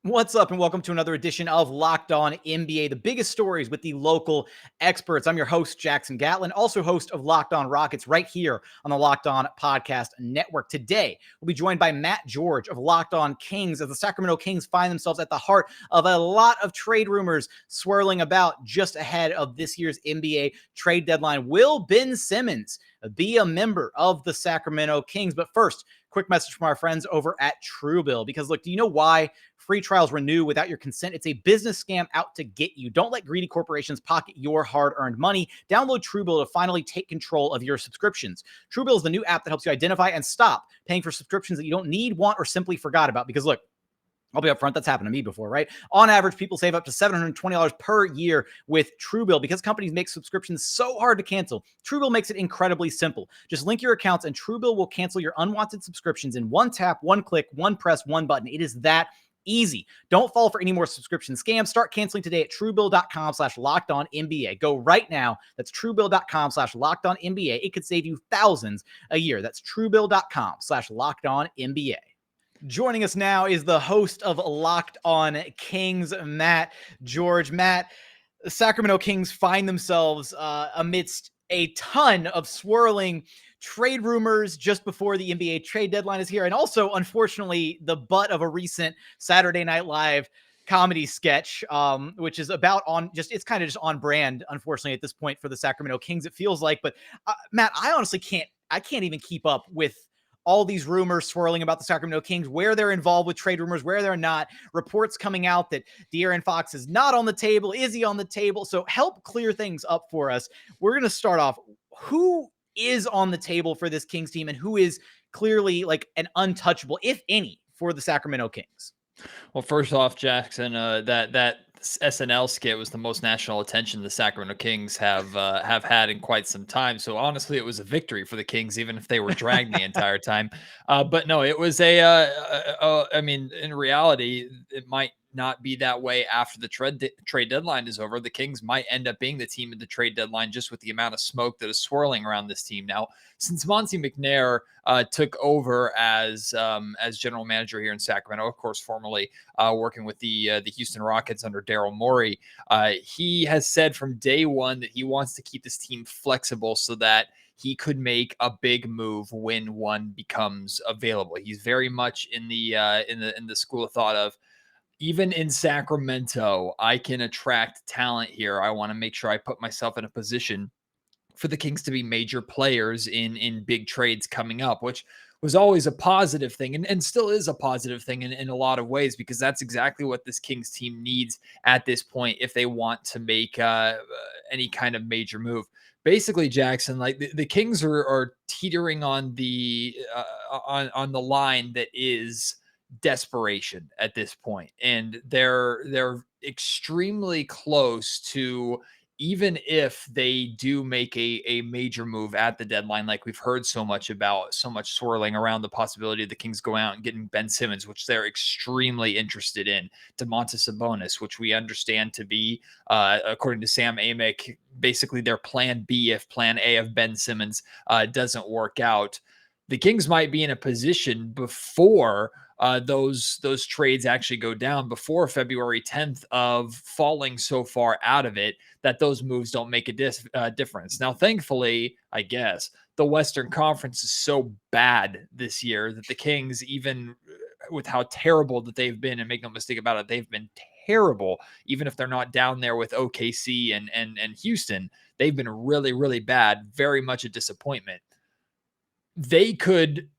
What's up, and welcome to another edition of Locked On NBA, the biggest stories with the local experts. I'm your host, Jackson Gatlin, also host of Locked On Rockets right here on the Locked On Podcast Network. Today, we'll be joined by Matt George of Locked On Kings as the Sacramento Kings find themselves at the heart of a lot of trade rumors swirling about just ahead of this year's NBA trade deadline. Will Ben Simmons be a member of the Sacramento Kings? But first, quick message from our friends over at TrueBill, because look, do you know why free trials renew without your consent? It's a business scam out to get you. Don't let greedy corporations pocket your hard-earned money. Download TrueBill to finally take control of your subscriptions. TrueBill is the new app that helps you identify and stop paying for subscriptions that you don't need, want, or simply forgot about. Because look, I'll be upfront, that's happened to me before, right? On average, people save up to $720 per year with TrueBill because companies make subscriptions so hard to cancel. TrueBill makes it incredibly simple. Just link your accounts and TrueBill will cancel your unwanted subscriptions in one tap, one click, one press, one button. It is that easy. Don't fall for any more subscription scams. Start canceling today at truebill.com/lockedonnba. Go right now. That's truebill.com/lockedonnba. It could save you thousands a year. That's truebill.com/lockedonnba. Joining us now is the host of Locked On Kings, Matt George. Matt, the Sacramento Kings find themselves amidst a ton of swirling trade rumors just before the NBA trade deadline is here. And also, unfortunately, the butt of a recent Saturday Night Live comedy sketch, which is about it's kind of just on brand, unfortunately, at this point for the Sacramento Kings, it feels like. But Matt, I honestly can't even keep up with all these rumors swirling about the Sacramento Kings, where they're involved with trade rumors, where they're not, reports coming out that De'Aaron Fox is not on the table. Is he on the table? So help clear things up for us. We're going to start off. Who is on the table for this Kings team and who is clearly like an untouchable, if any, for the Sacramento Kings? Well, first off, Jackson, that SNL skit was the most national attention the Sacramento Kings have had in quite some time. So honestly, it was a victory for the Kings, even if they were dragged the entire time. But no, it was I mean, in reality, it might not be that way after the trade deadline is over. The Kings might end up being the team at the trade deadline just with the amount of smoke that is swirling around this team now. Since Monty McNair took over as general manager here in Sacramento, of course, formerly working with the Houston Rockets under Daryl Morey, he has said from day one that he wants to keep this team flexible so that he could make a big move when one becomes available. He's very much in the school of thought of, even in Sacramento, I can attract talent here. I want to make sure I put myself in a position for the Kings to be major players in big trades coming up, which was always a positive thing and still is a positive thing in a lot of ways, because that's exactly what this Kings team needs at this point if they want to make any kind of major move. Basically, Jackson, like the Kings are teetering on the line that is desperation at this point, and they're extremely close to, even if they do make a major move at the deadline, like we've heard so much swirling around the possibility of the Kings going out and getting Ben Simmons, which they're extremely interested in, Domantas Sabonis, which we understand to be, according to Sam Amick, basically their plan B if plan A of Ben Simmons doesn't work out. The Kings might be in a position before those trades actually go down, before February 10th, of falling so far out of it that those moves don't make a difference. Now, thankfully, I guess, the Western Conference is so bad this year that the Kings, even with how terrible that they've been, and make no mistake about it, they've been terrible, even if they're not down there with OKC and Houston, they've been really, really bad, very much a disappointment. They could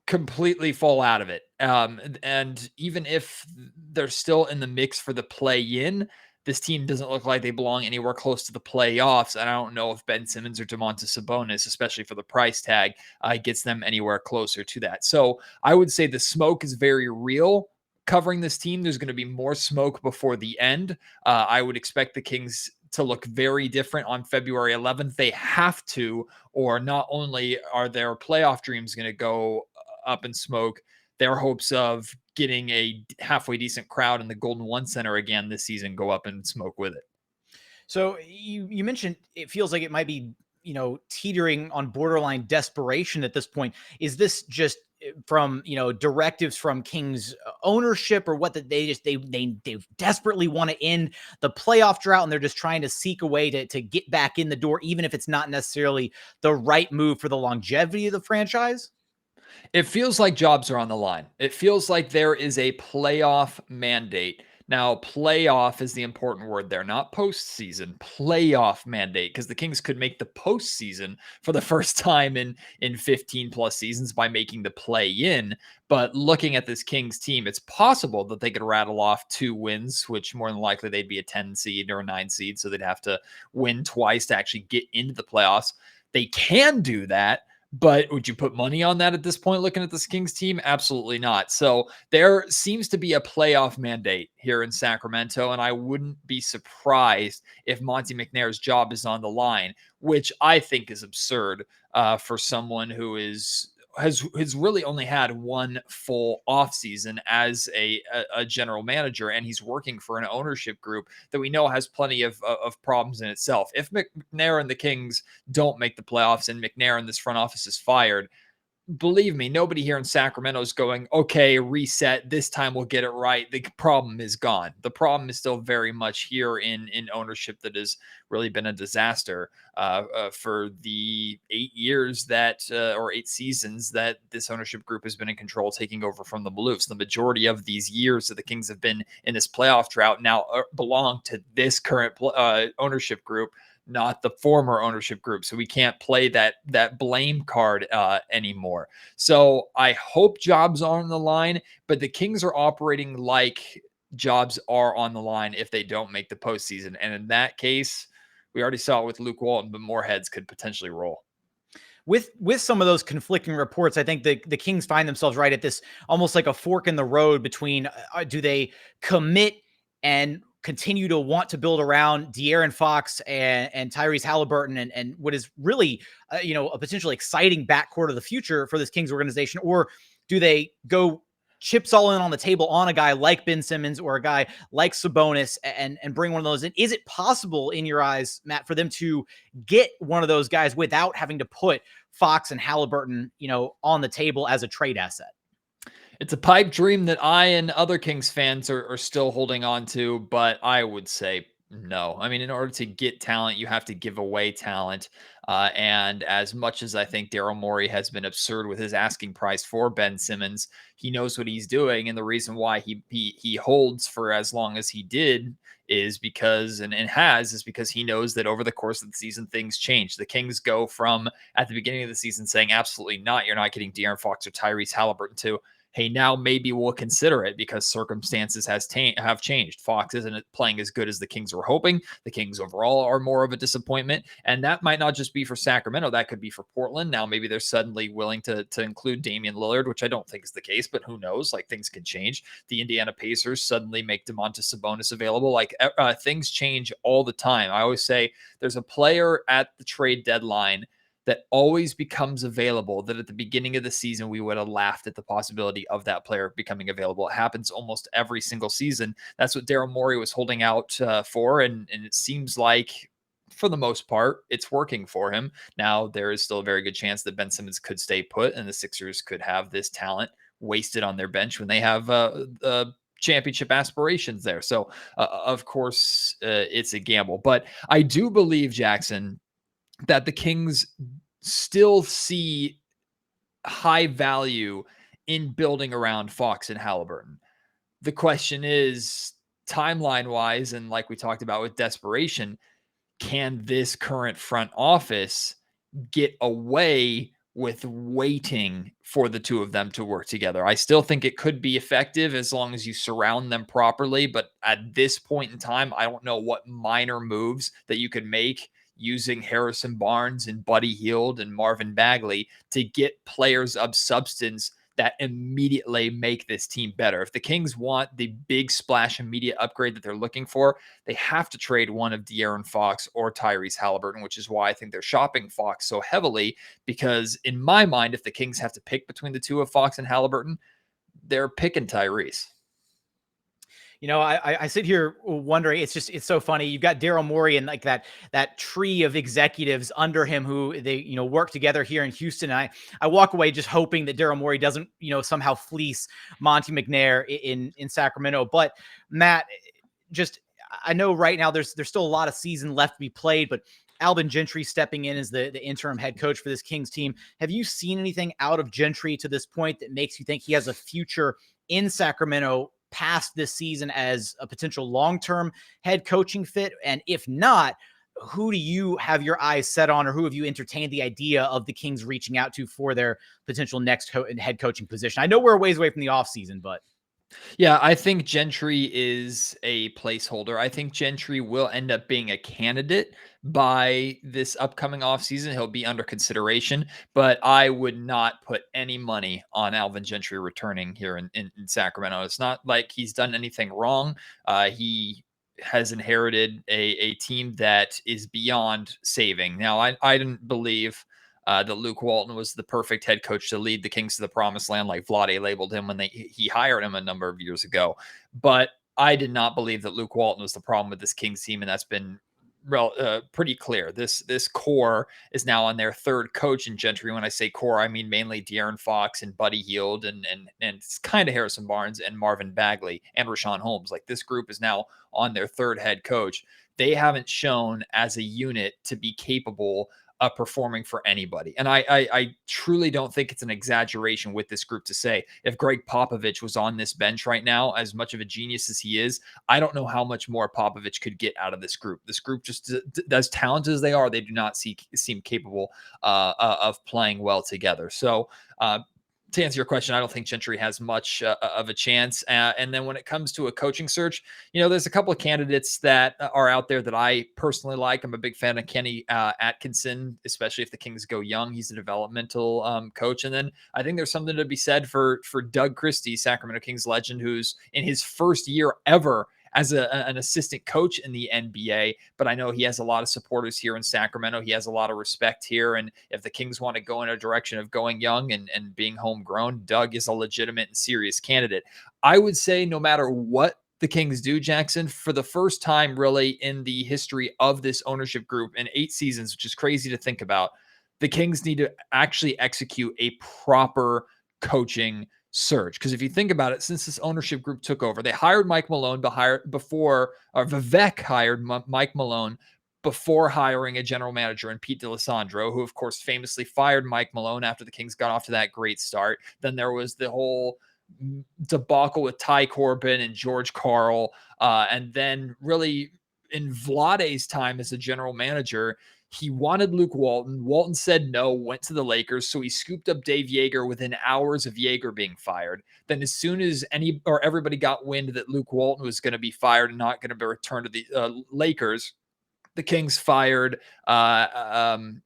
completely fall out of it. And even if they're still in the mix for the play-in, this team doesn't look like they belong anywhere close to the playoffs. And I don't know if Ben Simmons or Domantas Sabonis, especially for the price tag, gets them anywhere closer to that. So I would say the smoke is very real covering this team. There's going to be more smoke before the end. I would expect the Kings to look very different on February 11th. They have to, or not only are their playoff dreams going to go up in smoke, their hopes of getting a halfway decent crowd in the Golden One Center again this season go up in smoke with it. So you mentioned it feels like it might be, teetering on borderline desperation at this point. Is this just from, directives from Kings ownership, or what, that they desperately want to end the playoff drought, and they're just trying to seek a way to get back in the door, even if it's not necessarily the right move for the longevity of the franchise? It feels like jobs are on the line. It feels like there is a playoff mandate. Now, playoff is the important word there, not postseason. Playoff mandate, because the Kings could make the postseason for the first time in 15 plus seasons by making the play in. But looking at this Kings team, it's possible that they could rattle off 2 wins, which more than likely they'd be a 10 seed or a 9 seed. So they'd have to win twice to actually get into the playoffs. They can do that. But would you put money on that at this point, looking at this Kings team? Absolutely not. So there seems to be a playoff mandate here in Sacramento, and I wouldn't be surprised if Monte McNair's job is on the line, which I think is absurd for someone who has really only had one full offseason as a general manager, and he's working for an ownership group that we know has plenty of problems in itself. If McNair and the Kings don't make the playoffs and McNair and this front office is fired, believe me, nobody here in Sacramento is going, okay, reset. This time we'll get it right. The problem is gone. The problem is still very much here in ownership that has really been a disaster for the 8 years that, or 8 seasons that this ownership group has been in control, taking over from the Maloofs. The majority of these years that the Kings have been in this playoff drought now belong to this current ownership group, not the former ownership group. So we can't play that blame card anymore. So I hope jobs are on the line, but the Kings are operating like jobs are on the line if they don't make the postseason. And in that case, we already saw it with Luke Walton, but more heads could potentially roll. With some of those conflicting reports, I think the Kings find themselves right at this almost like a fork in the road between do they commit and continue to want to build around De'Aaron Fox and Tyrese Haliburton and what is really a potentially exciting backcourt of the future for this Kings organization, or do they go chips all in on the table on a guy like Ben Simmons or a guy like Sabonis and bring one of those in? Is it possible in your eyes, Matt, for them to get one of those guys without having to put Fox and Haliburton, on the table as a trade asset? It's a pipe dream that I and other Kings fans are still holding on to, but I would say no. I mean, in order to get talent, you have to give away talent. And as much as I think Daryl Morey has been absurd with his asking price for Ben Simmons, he knows what he's doing. And the reason why he holds for as long as he did is because, and is because he knows that over the course of the season, things change. The Kings go from at the beginning of the season saying, absolutely not, you're not getting De'Aaron Fox or Tyrese Haliburton, to, hey, now maybe we'll consider it because circumstances have changed. Fox isn't playing as good as the Kings were hoping. The Kings overall are more of a disappointment. And that might not just be for Sacramento. That could be for Portland. Now, maybe they're suddenly willing to include Damian Lillard, which I don't think is the case, but who knows? Like, things can change. The Indiana Pacers suddenly make Domantas Sabonis available. Like, things change all the time. I always say there's a player at the trade deadline that always becomes available that at the beginning of the season, we would have laughed at the possibility of that player becoming available. It happens almost every single season. That's what Daryl Morey was holding out for. And it seems like, for the most part, it's working for him. Now, there is still a very good chance that Ben Simmons could stay put and the Sixers could have this talent wasted on their bench when they have championship aspirations there. So, of course, it's a gamble. But I do believe, Jackson, that the Kings still see high value in building around Fox and Haliburton. The question is, timeline wise, and like we talked about with desperation, can this current front office get away with waiting for the two of them to work together? I still think it could be effective as long as you surround them properly. But at this point in time, I don't know what minor moves that you could make using Harrison Barnes and Buddy Hield and Marvin Bagley to get players of substance that immediately make this team better. If the Kings want the big splash immediate upgrade that they're looking for, they have to trade one of De'Aaron Fox or Tyrese Haliburton, which is why I think they're shopping Fox so heavily, because in my mind, if the Kings have to pick between the two of Fox and Haliburton, they're picking Tyrese. I sit here wondering, it's so funny. You've got Daryl Morey and like that tree of executives under him who they, work together here in Houston. And I walk away just hoping that Daryl Morey doesn't, somehow fleece Monty McNair in Sacramento. But Matt, just, I know right now there's still a lot of season left to be played, but Alvin Gentry stepping in as the interim head coach for this Kings team. Have you seen anything out of Gentry to this point that makes you think he has a future in Sacramento past this season as a potential long-term head coaching fit? And if not, who do you have your eyes set on, or who have you entertained the idea of the Kings reaching out to for their potential next head coaching position? I know we're a ways away from the offseason, but Yeah, I think Gentry is a placeholder. I think Gentry will end up being a candidate by this upcoming offseason. He'll be under consideration, but I would not put any money on Alvin Gentry returning here in Sacramento. It's not like he's done anything wrong. He has inherited a team that is beyond saving. Now, I didn't believe that Luke Walton was the perfect head coach to lead the Kings to the promised land, like Vlade labeled him when he hired him a number of years ago. But I did not believe that Luke Walton was the problem with this Kings team, and that's been pretty clear. This core is now on their third coach in Gentry. When I say core, I mean mainly De'Aaron Fox and Buddy Hield and it's kind of Harrison Barnes and Marvin Bagley and Rashawn Holmes. Like, this group is now on their third head coach. They haven't shown as a unit to be capable performing for anybody. And I truly don't think it's an exaggeration with this group to say if Greg Popovich was on this bench right now, as much of a genius as he is, I don't know how much more Popovich could get out of this group. This group, just as talented as they are, they do not seem capable of playing well together. So to answer your question, I don't think Gentry has much of a chance. And then when it comes to a coaching search, there's a couple of candidates that are out there that I personally like. I'm a big fan of Kenny Atkinson, especially if the Kings go young. He's a developmental coach. And then I think there's something to be said for Doug Christie, Sacramento Kings legend, who's in his first year ever as an assistant coach in the NBA, but I know he has a lot of supporters here in Sacramento. He has a lot of respect here. And if the Kings want to go in a direction of going young and being homegrown, Doug is a legitimate and serious candidate. I would say no matter what the Kings do, Jackson, for the first time really in the history of this ownership group in 8 seasons, which is crazy to think about, the Kings need to actually execute a proper coaching search. Because if you think about it, since this ownership group took over, they hired Mike Malone Vivek hired Mike Malone before hiring a general manager in Pete D'Alessandro, who of course famously fired Mike Malone after the Kings got off to that great start. Then there was the whole debacle with Ty Corbin and George Karl. And then really in Vlade's time as a general manager, he wanted Luke Walton. Walton said no, went to the Lakers. So he scooped up Dave Yeager within hours of Yeager being fired. Then as soon as everybody got wind that Luke Walton was going to be fired and not going to be returned to the Lakers, the Kings fired Yeager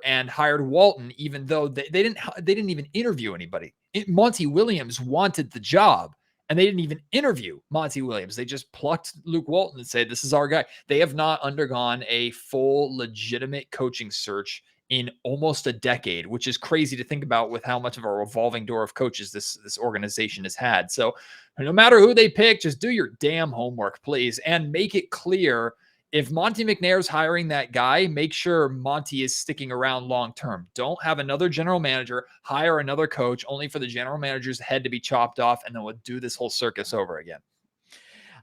and hired Walton, even though they didn't even interview anybody. Monty Williams wanted the job, and they didn't even interview Monty Williams. They just plucked Luke Walton and said, this is our guy. They have not undergone a full legitimate coaching search in almost a decade, which is crazy to think about with how much of a revolving door of coaches this organization has had. So no matter who they pick, just do your damn homework, please, and make it clear. If Monty McNair's hiring that guy, make sure Monty is sticking around long term. Don't have another general manager hire another coach only for the general manager's head to be chopped off, and then we'll do this whole circus over again.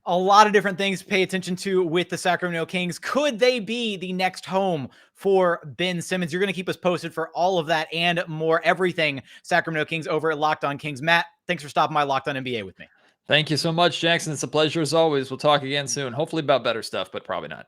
A lot of different things to pay attention to with the Sacramento Kings. Could they be the next home for Ben Simmons? You're going to keep us posted for all of that and more, everything Sacramento Kings over at Locked On Kings. Matt, thanks for stopping by Locked On NBA with me. Thank you so much, Jackson. It's a pleasure as always. We'll talk again soon, hopefully about better stuff, but probably not.